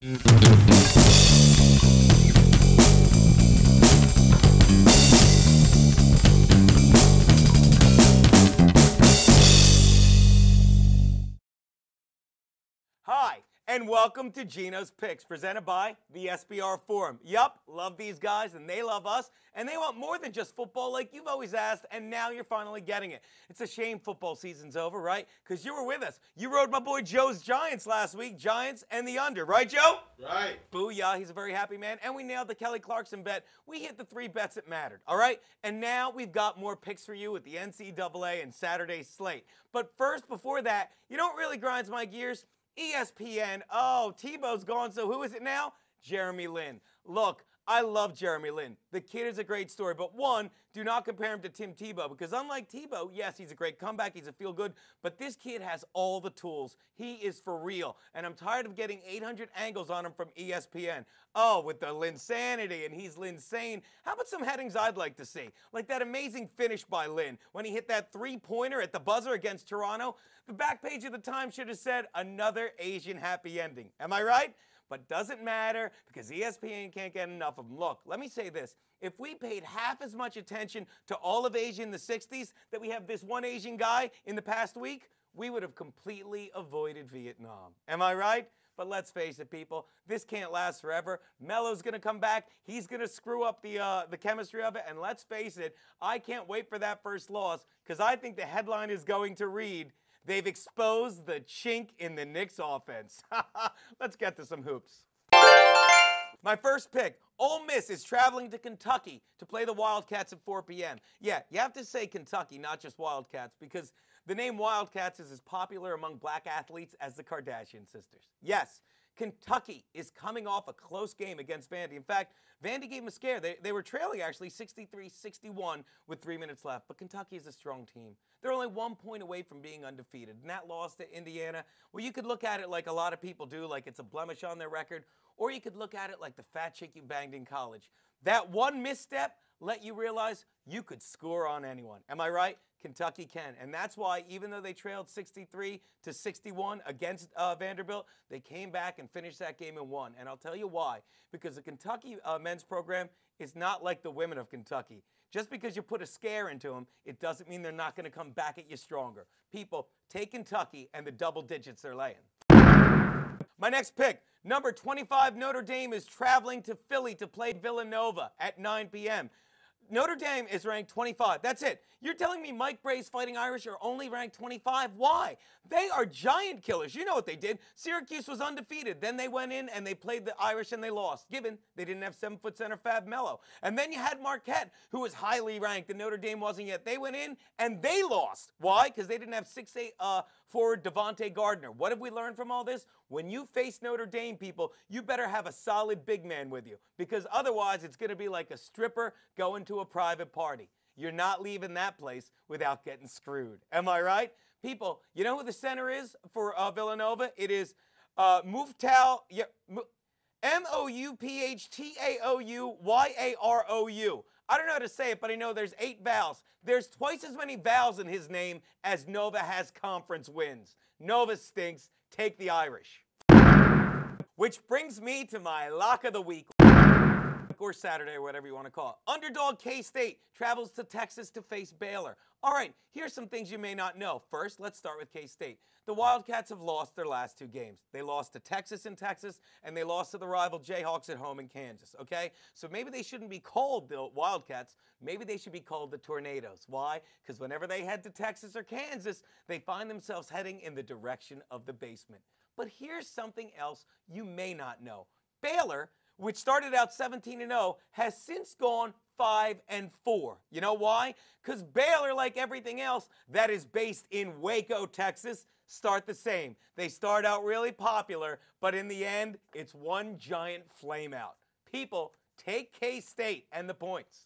Hi, and welcome to GENO'S Picks, presented by the SBR Forum. Yup, love these guys, and they love us, and they want more than just football like you've always asked, and now you're finally getting it. It's a shame football season's over, right? Because you were with us. You rode my boy Joe's Giants last week, Giants and the under. Right, Joe? Right. Booyah, he's a very happy man, and we nailed the Kelly Clarkson bet. We hit the 3 bets that mattered, all right? And now we've got more picks for you with the NCAA and Saturday's slate. But first, before that, you know what really grinds my gears? ESPN. Oh, Tebow's gone, so who is it now? Jeremy Lin. Look, I love Jeremy Lin. The kid is a great story, but one, do not compare him to Tim Tebow, because unlike Tebow, yes, he's a great comeback, he's a feel-good, but this kid has all the tools. He is for real, and I'm tired of getting 800 angles on him from ESPN. Oh, with the Linsanity, and he's Linsane. How about some headings I'd like to see? Like that amazing finish by Lin when he hit that three-pointer at the buzzer against Toronto. The back page of the Times should have said, another Asian happy ending. Am I right? But doesn't matter because ESPN can't get enough of them. Look, let me say this. If we paid half as much attention to all of Asia in the 60s that we have this one Asian guy in the past week, we would have completely avoided Vietnam. Am I right? But let's face it, people, this can't last forever. Melo's going to come back. He's going to screw up the chemistry of it. And let's face it, I can't wait for that first loss because I think the headline is going to read, they've exposed the chink in the Knicks offense. Let's get to some hoops. My first pick, Ole Miss is traveling to Kentucky to play the Wildcats at 4 p.m. Yeah, you have to say Kentucky, not just Wildcats, because the name Wildcats is as popular among black athletes as the Kardashian sisters. Yes, Kentucky is coming off a close game against Vandy. In fact, Vandy gave them a scare. They were trailing, actually, 63-61 with 3 minutes left. But Kentucky is a strong team. They're only 1 point away from being undefeated. And that loss to Indiana, well, you could look at it like a lot of people do, like it's a blemish on their record. Or you could look at it like the fat chick you banged in college. That one misstep let you realize you could score on anyone. Am I right? Kentucky can. And that's why, even though they trailed 63-61 against Vanderbilt, they came back and finished that game and won. And I'll tell you why. Because the Kentucky men's program is not like the women of Kentucky. Just because you put a scare into them, it doesn't mean they're not going to come back at you stronger. People, take Kentucky and the double digits they're laying. My next pick, number 25, Notre Dame is traveling to Philly to play Villanova at 9 p.m. Notre Dame is ranked 25. That's it. You're telling me Mike Bray's Fighting Irish are only ranked 25? Why? They are giant killers. You know what they did. Syracuse was undefeated. Then they went in and they played the Irish and they lost, given they didn't have 7-foot center Fab Melo. And then you had Marquette, who was highly ranked, and Notre Dame wasn't yet. They went in and they lost. Why? Because they didn't have 6'8" forward Devontae Gardner. What have we learned from all this? When you face Notre Dame, people, you better have a solid big man with you, because otherwise it's going to be like a stripper going to a private party. You're not leaving that place without getting screwed. Am I right? People, you know who the center is for Villanova? It is Mouphtaou, Mouphtauyaarou. I don't know how to say it, but I know there's 8 vowels. There's twice as many vowels in his name as Nova has conference wins. Nova stinks. Take the Irish. Which brings me to my lock of the week, or Saturday, or whatever you want to call it. Underdog K-State travels to Texas to face Baylor. All right, here's some things you may not know. First, let's start with K-State. The Wildcats have lost their last 2 games. They lost to Texas in Texas, and they lost to the rival Jayhawks at home in Kansas, okay? So maybe they shouldn't be called the Wildcats. Maybe they should be called the Tornadoes. Why? Because whenever they head to Texas or Kansas, they find themselves heading in the direction of the basement. But here's something else you may not know. Baylor, which started out 17-0, has since gone 5-4. You know why? Because Baylor, like everything else that is based in Waco, Texas, start the same. They start out really popular, but in the end, it's one giant flame out. People, take K-State and the points.